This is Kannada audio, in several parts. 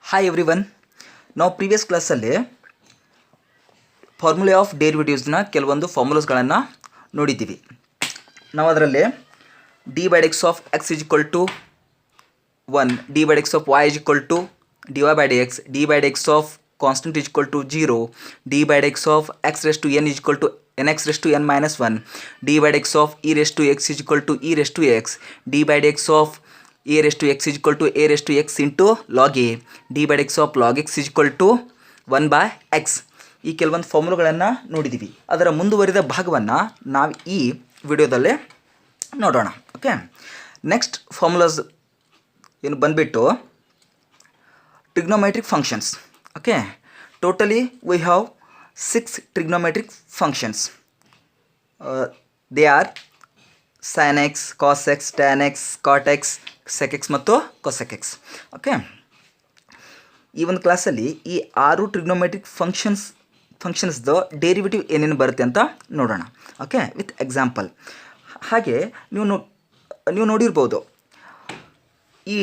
Hi everyone. ನಾವು ಪ್ರೀವಿಯಸ್ ಕ್ಲಾಸಲ್ಲಿ ಫಾರ್ಮುಲೆ ಆಫ್ ಡೇರಿವೇಟಿವ್ಸ್ನ ಕೆಲವೊಂದು ಫಾರ್ಮುಲಾಸ್ಗಳನ್ನು ನೋಡಿದ್ದೀವಿ. ನಾವು ಅದರಲ್ಲಿ d by x of x is equal to 1, d by x of y is equal to d y by d x, d by x of constant is equal to 0, d by x of x raise to n is equal to n x raise to n minus 1, d by x of e raise to X is equal to e raise to x, d by x of a raised to x is equal to a raised to x into log a, d by x of log x is equal to 1 by x. ಈ ಕೆಲವೊಂದು ಫಾರ್ಮುಲಾಗಳನ್ನು ನೋಡಿದ್ದೀವಿ. ಅದರ ಮುಂದುವರಿದ ಭಾಗವನ್ನು ನಾವು ಈ ವಿಡಿಯೋದಲ್ಲೇ ನೋಡೋಣ. ಓಕೆ, ನೆಕ್ಸ್ಟ್ ಫಾರ್ಮುಲಾಸ್ ಏನು ಬಂದುಬಿಟ್ಟು trigonometric functions. Okay, totally we have 6 trigonometric functions. They are sin x, cos x, tan x, cot x, sec x ಮತ್ತು cosec x. ಓಕೆ, ಈ ಒಂದು ಕ್ಲಾಸಲ್ಲಿ ಈ 6 ಟ್ರಿಗ್ನೋಮೆಟ್ರಿಕ್ ಫಂಕ್ಷನ್ಸ್ದು ಡೇರಿವೇಟಿವ್ ಏನೇನು ಬರುತ್ತೆ ಅಂತ ನೋಡೋಣ. Okay, with example. ಹಾಗೆ ನೀವು ನೋಡಿರ್ಬೋದು, ಈ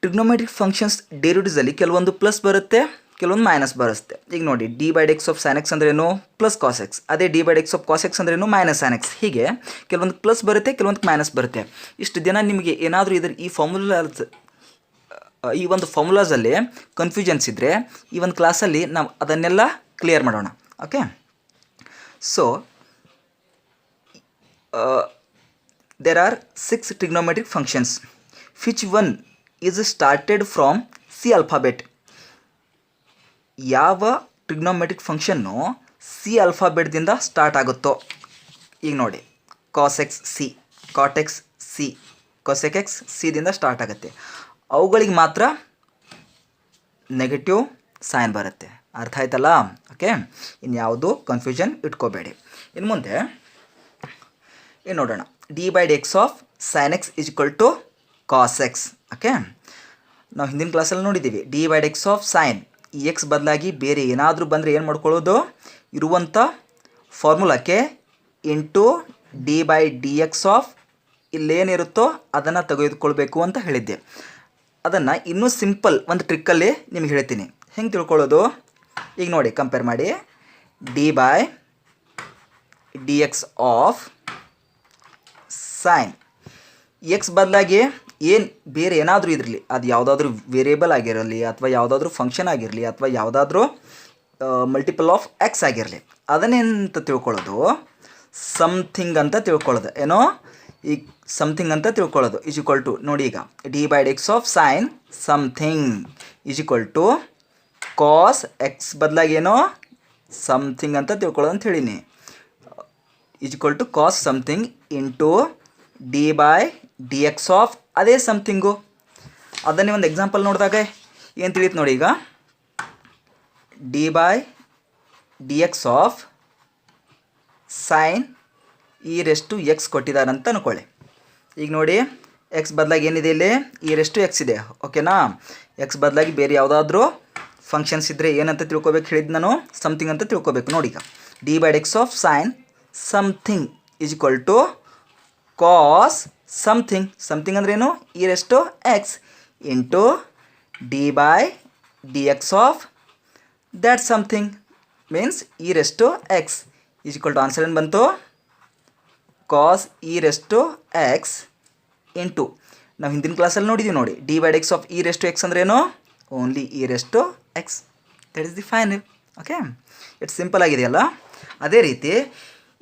ಟ್ರಿಗ್ನೋಮೆಟ್ರಿಕ್ ಫಂಕ್ಷನ್ಸ್ ಡೇರಿವೇಟಿವ್ಸಲ್ಲಿ ಕೆಲವೊಂದು ಪ್ಲಸ್ ಬರುತ್ತೆ, ಕೆಲವೊಂದು ಮೈನಸ್ ಬರುತ್ತೆ. ಈಗ ನೋಡಿ, d by x of sine x ಅಂದ್ರೇನು ಪ್ಲಸ್ ಕಾಸ್ ಎಕ್ಸ್, ಅದೇ d by x of cos x ಅಂದ್ರೇನು ಮೈನಸ್ ಸೈನ್ ಎಕ್ಸ್. ಹೀಗೆ ಕೆಲವೊಂದು ಪ್ಲಸ್ ಬರುತ್ತೆ, ಕೆಲವೊಂದು ಮೈನಸ್ ಬರುತ್ತೆ. ಇಷ್ಟು ದಿನ ನಿಮಗೆ ಏನಾದರೂ ಈ ಒಂದು ಫಾರ್ಮುಲಾಸಲ್ಲಿ ಕನ್ಫ್ಯೂಷನ್ಸ್ ಇದ್ದರೆ ಈ ಒಂದು ಕ್ಲಾಸಲ್ಲಿ ನಾವು ಅದನ್ನೆಲ್ಲ ಕ್ಲಿಯರ್ ಮಾಡೋಣ. Okay, so there are 6 trigonometric functions. Which one is started from C alphabet. ಯಾವ ಟ್ರಿಗ್ನೋಮೆಟ್ರಿಕ್ ಫಂಕ್ಷನ್ನು ಸಿ ಆಲ್ಫಾಬೆಟ್ದಿಂದ ಸ್ಟಾರ್ಟ್ ಆಗುತ್ತೋ, ಈಗ ನೋಡಿ, cos x C, cot x C, cosec x ಸಿದಿಂದ ಸ್ಟಾರ್ಟ್ ಆಗುತ್ತೆ. ಅವುಗಳಿಗೆ ಮಾತ್ರ ನೆಗೆಟಿವ್ ಸೈನ್ ಬರುತ್ತೆ. ಅರ್ಥ ಆಯ್ತಲ್ಲ? ಓಕೆ, ಇನ್ಯಾವುದು ಕನ್ಫ್ಯೂಷನ್ ಇಟ್ಕೋಬೇಡಿ. ಇನ್ನು ಮುಂದೆ ಏನು ನೋಡೋಣ, d by x of sine x is equal to cos x. Okay, ನಾವು ಹಿಂದಿನ ಕ್ಲಾಸಲ್ಲಿ ನೋಡಿದ್ದೀವಿ, D by x of sine, ಈ ಎಕ್ಸ್ ಬದಲಾಗಿ ಬೇರೆ ಏನಾದರೂ ಬಂದರೆ ಏನು ಮಾಡ್ಕೊಳ್ಳೋದು, ಇರುವಂಥ ಫಾರ್ಮುಲಾಕ್ಕೆ into d by d x of ಇಲ್ಲೇನಿರುತ್ತೋ ಅದನ್ನು ತೆಗೆದುಕೊಳ್ಬೇಕು ಅಂತ ಹೇಳಿದ್ದೆ. ಅದನ್ನು ಇನ್ನೂ ಸಿಂಪಲ್ ಒಂದು ಟ್ರಿಕ್ಕಲ್ಲಿ ನಿಮ್ಗೆ ಹೇಳ್ತೀನಿ ಹೆಂಗೆ ತಿಳ್ಕೊಳ್ಳೋದು. ಈಗ ನೋಡಿ, ಕಂಪೇರ್ ಮಾಡಿ, D by d x of sine, X ಬದಲಾಗಿ ಏನು ಬೇರೆ ಏನಾದರೂ ಇರಲಿ, ಅದು ಯಾವುದಾದ್ರೂ ವೇರಿಯೇಬಲ್ ಆಗಿರಲಿ ಅಥವಾ ಯಾವುದಾದ್ರೂ ಫಂಕ್ಷನ್ ಆಗಿರಲಿ ಅಥವಾ ಯಾವುದಾದ್ರೂ ಮಲ್ಟಿಪಲ್ ಆಫ್ ಎಕ್ಸ್ ಆಗಿರಲಿ, ಅದನ್ನೇಂತ ತಿಳ್ಕೊಳ್ಳೋದು, ಸಮಥಿಂಗ್ ಅಂತ ತಿಳ್ಕೊಳ್ಳೋದು. ಏನೋ ಈಗ ಸಮಥಿಂಗ್ ಅಂತ ತಿಳ್ಕೊಳ್ಳೋದು ಈಸ್ ಈಕ್ವಲ್ ಟು, ನೋಡಿ ಈಗ d by x of sine something is equal to cos x ಬದಲಾಗಿ ಏನೋ ಸಮಥಿಂಗ್ ಅಂತ ತಿಳ್ಕೊಳ್ಳೋದು ಅಂತ ಹೇಳೀನಿ, is equal to cos something into d by d x of ಅದೇ ಸಮಥಿಂಗು. ಅದನ್ನೇ ಒಂದು ಎಕ್ಸಾಂಪಲ್ ನೋಡಿದಾಗ ಏನು ತಿಳಿಯುತ್ತೆ ನೋಡಿ. ಈಗ d by d x of sine e raise to x ಕೊಟ್ಟಿದ್ದಾರೆ ಅಂತ ಅಂದ್ಕೊಳ್ಳಿ. ಈಗ ನೋಡಿ, ಎಕ್ಸ್ ಬದಲಾಗಿ ಏನಿದೆ ಇಲ್ಲಿ, ಇ ರೆಸ್ ಟು ಎಕ್ಸ್ ಇದೆ. ಓಕೆನಾ? ಎಕ್ಸ್ ಬದಲಾಗಿ ಬೇರೆ ಯಾವುದಾದ್ರೂ ಫಂಕ್ಷನ್ಸ್ ಇದ್ದರೆ ಏನಂತ ತಿಳ್ಕೊಬೇಕು ಹೇಳಿದ್ದು ನಾನು, ಸಮಥಿಂಗ್ ಅಂತ ತಿಳ್ಕೊಬೇಕು. ನೋಡಿ, ಈಗ d by x of sine something is equal to cos something, something ಅಂದ್ರೇನು, e raise to x into d by d x of that something means e raise to x is equal to, answer ಏನು ಬಂತು, cos e raise to x into, ನಾವು ಹಿಂದಿನ ಕ್ಲಾಸಲ್ಲಿ ನೋಡಿದ್ದೀವಿ ನೋಡಿ, d by x of e raise to x ಅಂದ್ರೇನು, only e raise to x. That is the final. Okay, it's simple ಆಗಿದೆಯಲ್ಲ. ಅದೇ ರೀತಿ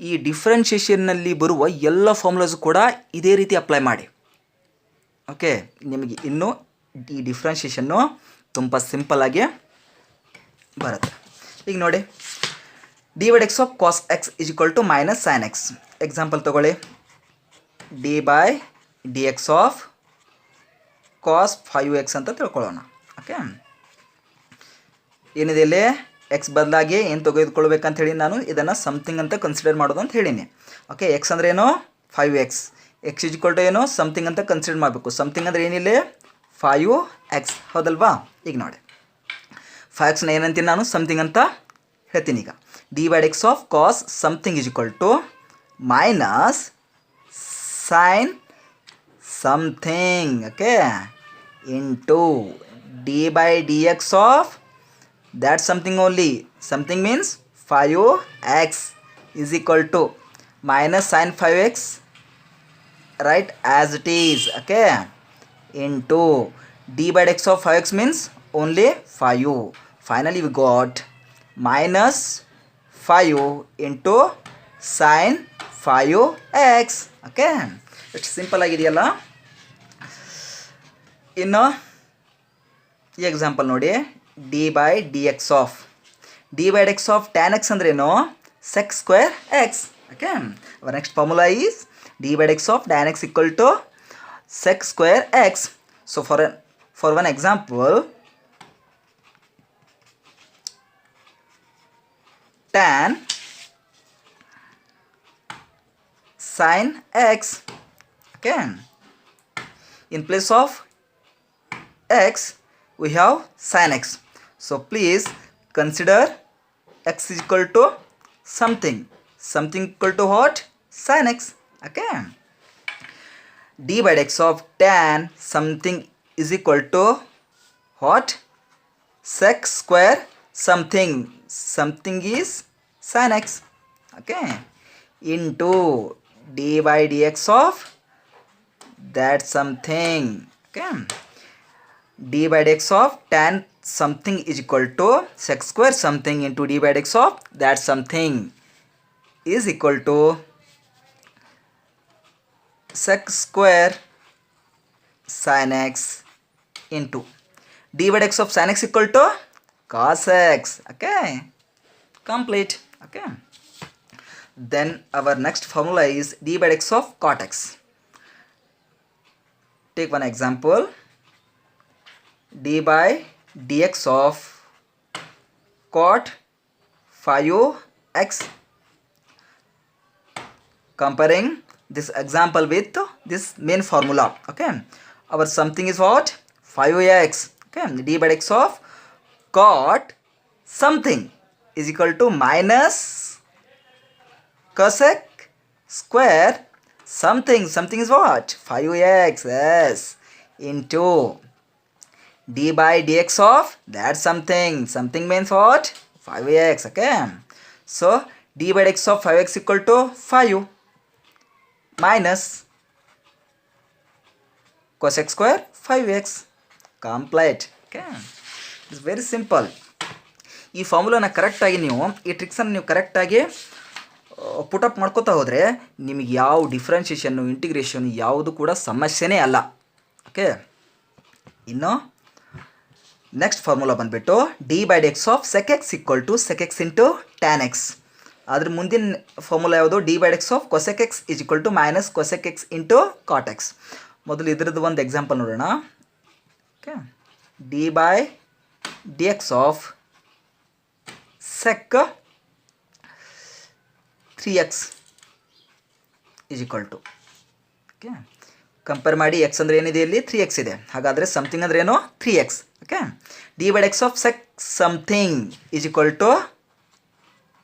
ಈ ಡಿಫ್ರೆನ್ಷಿಯೇಷನ್ನಲ್ಲಿ ಬರುವ ಎಲ್ಲ ಫಾರ್ಮುಲಾಸು ಕೂಡ ಇದೇ ರೀತಿ ಅಪ್ಲೈ ಮಾಡಿ. ಓಕೆ, ನಿಮಗೆ ಇನ್ನೂ ಈ ಡಿಫ್ರೆನ್ಷಿಯೇಷನ್ನು ತುಂಬ ಸಿಂಪಲ್ಲಾಗಿ ಬರುತ್ತೆ. ಈಗ ನೋಡಿ, d by x of cos x is equal to minus sine x. Example ತೊಗೊಳ್ಳಿ, d by d x of cos 5x ಅಂತ ತಿಳ್ಕೊಳ್ಳೋಣ. ಓಕೆ, ಏನಿದೆ ಇಲ್ಲಿ, ಎಕ್ಸ್ ಬದಲಾಗಿ ಏನು ತೆಗೆದುಕೊಳ್ಬೇಕಂತ ಹೇಳಿ ನಾನು ಇದನ್ನು ಸಮಥಿಂಗ್ ಅಂತ ಕನ್ಸಿಡರ್ ಮಾಡೋದು ಅಂತ ಹೇಳಿನಿ. ಓಕೆ, ಎಕ್ಸ್ ಅಂದ್ರೆ ಏನು, 5x, x is equal to ಏನು, ಸಮಥಿಂಗ್ ಅಂತ ಕನ್ಸಿಡರ್ ಮಾಡಬೇಕು. ಸಮಥಿಂಗ್ ಅಂದರೆ ಏನಿಲ್ಲ, 5x, ಹೌದಲ್ವಾ? ಈಗ ನೋಡಿ, 5xನ ಏನಂತೀನಿ ನಾನು, ಸಮಥಿಂಗ್ ಅಂತ ಹೇಳ್ತೀನಿ. ಈಗ d by x of cos something is equal to minus sine something, okay, into d by d x of that something only. Something means 5x is equal to minus sin 5x, right, as it is, okay, into d by x of 5x means only 5. Finally we got minus 5 into sin 5x. okay, ಎಷ್ಟು ಸಿಂಪಲ್ ಆಗಿದೆಯಲ್ಲ. ಇನ್ನು ಈ ಎಕ್ಸಾಂಪಲ್ ನೋಡಿ, d by d x of tan X ಅಂದ್ರೇನು, sec square x. okay, our next formula is d by dx of tan x equal to sec square x. So for one example, tan sin x, okay, in place of x we have sin x. So please consider x is equal to something equal to what, sin x. okay, d by dx of tan something is equal to what, sec square something is sin x. okay, into d by dx of that something. okay, d by dx of tan something is equal to sec square something into d by dx of that something is equal to sec square sin x into d by dx of sin x equal to cos x. okay, complete. okay, then our next formula is d by dx of cot x. take one example, d by dx of cot 5x. comparing this example with this main formula. okay, our something is what, 5x. okay, d by dx of cot something is equal to minus cosec square something is what, 5x, yes, into d by dx of that something means what, 5x. okay, so d by dx of 5x equal to 5 minus cosec square 5x. complete. okay, it's very simple. ಈ ಫಾರ್ಮುಲಾನ ಕರೆಕ್ಟಾಗಿ ನೀವು, ಈ ಟ್ರಿಕ್ಸನ್ನು ನೀವು ಕರೆಕ್ಟಾಗಿ ಪುಟಪ್ ಮಾಡ್ಕೋತಾ ಹೋದರೆ ನಿಮಗೆ ಯಾವ ಡಿಫ್ರೆನ್ಷಿಯೇಷನ್ನು ಇಂಟಿಗ್ರೇಷನ್ ಯಾವುದು ಕೂಡ ಸಮಸ್ಯೆನೇ ಅಲ್ಲ. ಓಕೆ, ಇನ್ನು ನೆಕ್ಸ್ಟ್ ಫಾರ್ಮುಲಾ ಬಂದುಬಿಟ್ಟು d by d x of sec x equal to sec x into tan x. ಅದ್ರ ಮುಂದಿನ ಫಾರ್ಮುಲಾ ಯಾವುದು, d by d x of cosec x is equal to minus cosec x into cot x. ಮೊದಲು ಇದ್ರದ್ದು ಒಂದು ಎಕ್ಸಾಂಪಲ್ ನೋಡೋಣ. Okay, d by d x of sec 3x is equal to, okay, compare ಮಾಡಿ ಎಕ್ಸ್ ಅಂದರೆ ಏನಿದೆ ಇಲ್ಲಿ 3x ಇದೆ, ಹಾಗಾದರೆ ಸಮಥಿಂಗ್ ಅಂದರೆ ಏನು 3x. Okay, d by x of sec something is equal to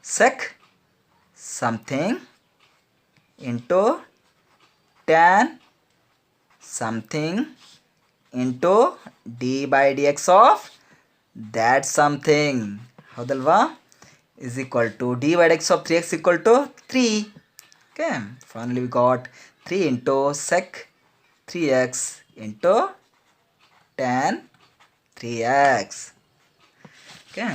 sec something into tan something into d by d x of that something, ಹೌದಲ್ವಾ, is equal to d by dx of 3x equal to 3. okay, finally we got 3 into sec 3x into tan 3x. Okay,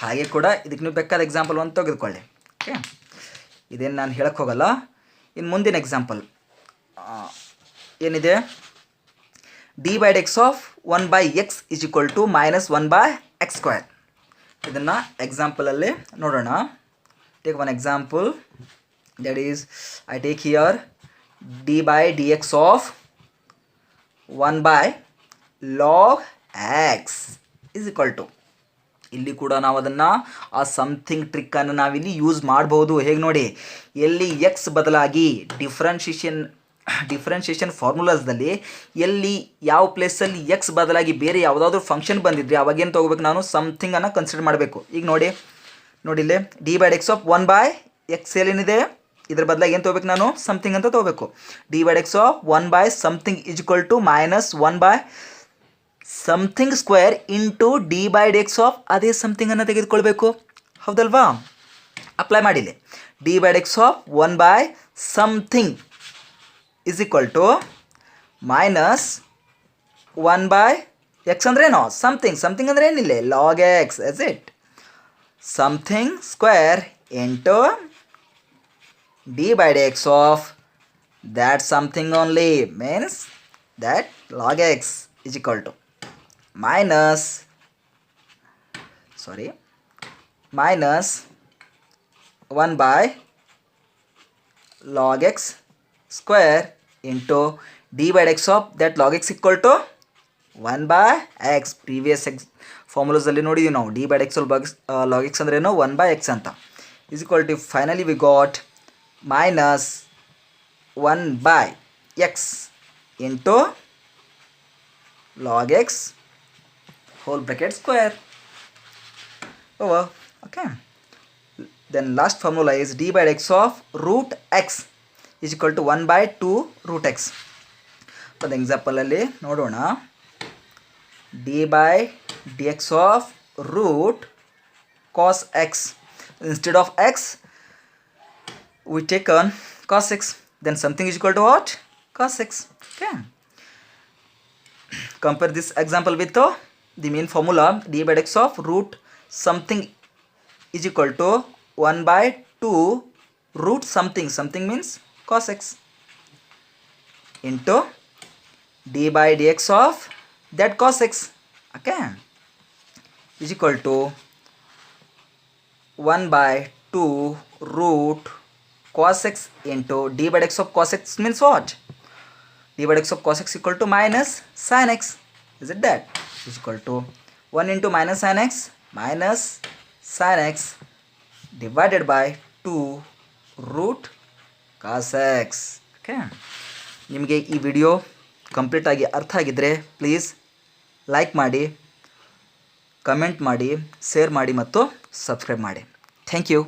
ಹಾಗೆ ಕೂಡ ಇದಕ್ಕೆ ನೀವು ಬೇಕಾದ ಎಕ್ಸಾಂಪಲ್ ಒಂದು ತೆಗೆದುಕೊಳ್ಳಿ. ಓಕೆ, ಇದೇನು ನಾನು ಹೇಳಕ್ಕೆ ಹೋಗಲ್ಲ. ಇನ್ನು ಮುಂದಿನ ಎಕ್ಸಾಂಪಲ್ ಏನಿದೆ, D by d x of 1 by x is equal to minus 1 by x square. ಇದನ್ನು ಎಕ್ಸಾಂಪಲಲ್ಲಿ ನೋಡೋಣ. Take one example, that is I take here D by d x of 1 by log x is equal to, ಇಲ್ಲಿ ಕೂಡ ನಾವು ಅದನ್ನು ಆ ಸಮಥಿಂಗ್ ಟ್ರಿಕ್ಕನ್ನು ನಾವಿಲ್ಲಿ ಯೂಸ್ ಮಾಡ್ಬೋದು. ಹೇಗೆ ನೋಡಿ, ಎಲ್ಲಿ ಎಕ್ಸ್ ಬದಲಾಗಿ ಡಿಫ್ರೆನ್ಷಿಯೇಷನ್ ಫಾರ್ಮುಲಾಸ್ದಲ್ಲಿ ಎಲ್ಲಿ ಯಾವ ಪ್ಲೇಸಲ್ಲಿ ಎಕ್ಸ್ ಬದಲಾಗಿ ಬೇರೆ ಯಾವುದಾದ್ರೂ ಫಂಕ್ಷನ್ ಬಂದಿದ್ರೆ ಅವಾಗೇನು ತೊಗೋಬೇಕು, ನಾನು ಸಮಥಿಂಗನ್ನು ಕನ್ಸಿಡರ್ ಮಾಡಬೇಕು. ಈಗ ನೋಡಿ ಇಲ್ಲಿ D by x of 1 by x ಏನಿದೆ ಇದ್ರ ಬದಲಾಗಿ ಏನು ತೊಗೋಬೇಕು, ನಾನು ಸಮಥಿಂಗ್ ಅಂತ ತೊಗೋಬೇಕು. D by x of 1 by something is equal to minus 1 by something square into d by d x of ಅದೇ ಸಮಥಿಂಗನ್ನು ತೆಗೆದುಕೊಳ್ಬೇಕು, ಹೌದಲ್ವಾ? ಅಪ್ಲೈ ಮಾಡಿಲ್ಲ. D by d x of 1 by something is equal to minus 1 by x ಅಂದ್ರೆ ಏನೋ ಸಮಥಿಂಗ್ ಅಂದರೆ ಏನಿಲ್ಲ, log x is it. Something square into d by d x of that something only means that log x is equal to minus 1 by log x square into d by x of that log x equal to 1 by x. previous formulas alli nodidhi ನಾವು d by x log x ಅಂದ್ರೆ ಏನು 1 by x ಅಂತ is equal to finally we got minus 1 by x into log x whole bracket square over. Okay, then last formula is d by x of root x is equal to 1 by 2 root x. for the example alli nodona d by dx of root cos x, instead of x we take on cos x, then something is equal to what? Cos x. Okay, compare this example with the main formula d by x of root something is equal to 1 by 2 root something means cos x into d by dx of that cos x. Okay, is equal to 1 by 2 root cos x into d by x of cos x means what? d by x of cos x equal to minus sin x, is it that? Is equal to 1 into minus sin x divided by 2 root cos x. Okay, ನಿಮಗೆ ಈ ವಿಡಿಯೋ ಕಂಪ್ಲೀಟಾಗಿ ಅರ್ಥ ಆಗಿದ್ದರೆ ಪ್ಲೀಸ್ ಲೈಕ್ ಮಾಡಿ, ಕಮೆಂಟ್ ಮಾಡಿ, ಶೇರ್ ಮಾಡಿ ಮತ್ತು ಸಬ್ಸ್ಕ್ರೈಬ್ ಮಾಡಿ. Thank you.